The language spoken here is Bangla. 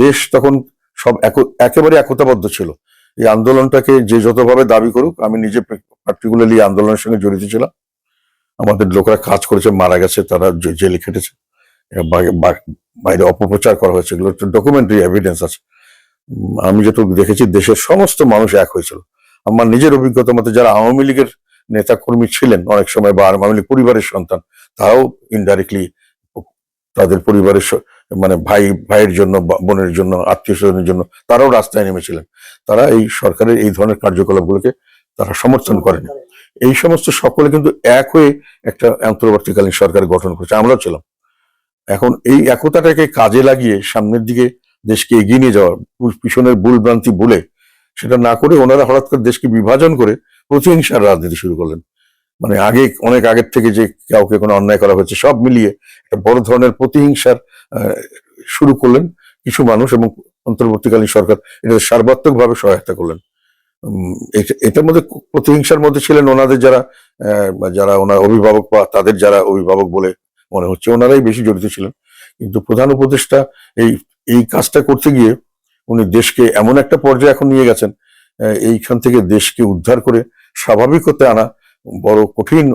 দেশ তখন সব একেবারে একতাবদ্ধ ছিল। এই আন্দোলনটাকে যে যতভাবে দাবি করুক, আমি নিজে পার্টিকুলারলি আন্দোলনের সঙ্গে জড়িত ছিলাম। আমাদের লোকরা কাজ করেছে, মারা গেছে, তারা জেলে খেটেছে, বাইরে অপপ্রচার করা হয়েছে, এগুলো ডকুমেন্টারি এভিডেন্স আছে। আমি যেটুকু দেখেছি দেশের সমস্ত মানুষ এক হয়েছিল। আমার নিজের অভিজ্ঞতা মতে যারা আওয়ামী লীগের নেতা কর্মী ছিলেন অনেক সময়, বা আওয়ামী লীগ পরিবারের সন্তান, তারাও ইনডাইরেক্টলি তাদের পরিবারের মানে ভাইয়ের জন্য, বোনের জন্য, আত্মীয় স্বজনের জন্য তারাও রাস্তায় নেমেছিলেন। তারা এই সরকারের এই ধরনের কার্যকলাপগুলোকে তারা সমর্থন করেন। এই সমস্ত সকলে কিন্তু এক হয়ে একটা অন্তর্বর্তীকালীন সরকার গঠন করেছে, আমরাও ছিলাম। এখন এই একতাটাকে কাজে লাগিয়ে সামনের দিকে দেশকে এগিয়ে নিয়ে যাওয়া, পিছনের ভুল ভ্রান্তি ভুলে সেটা না করে ওনারা হঠাৎ করে দেশকে বিভাজন করে প্রতিহিংসার রাজনীতি শুরু করলেন। মানে অনেক আগের থেকে যে কাউকে কোনো অন্যায় করা হয়েছে সব মিলিয়ে একটা বড় ধরনের প্রতিহিংসার শুরু করলেন কিছু মানুষ, এবং অন্তর্বর্তীকালীন সরকার এটা সর্বাত্মকভাবে সহায়তা করলেন। এটার মধ্যে প্রতিহিংসার মধ্যে ছিলেন ওনাদের যারা যারা ওনার অভিভাবক বা তাদের যারা অভিভাবক বলে মনে হচ্ছে, ওনারাই বেশি জড়িত ছিলেন। কিন্তু প্রধান উপদেষ্টা এই এই কাজটা করতে গিয়ে উনি দেশকে এমন একটা পর্যায়ে এখন নিয়ে গেছেন, এইখান থেকে দেশকে উদ্ধার করে স্বাভাবিক হতে আনা বড় কঠিন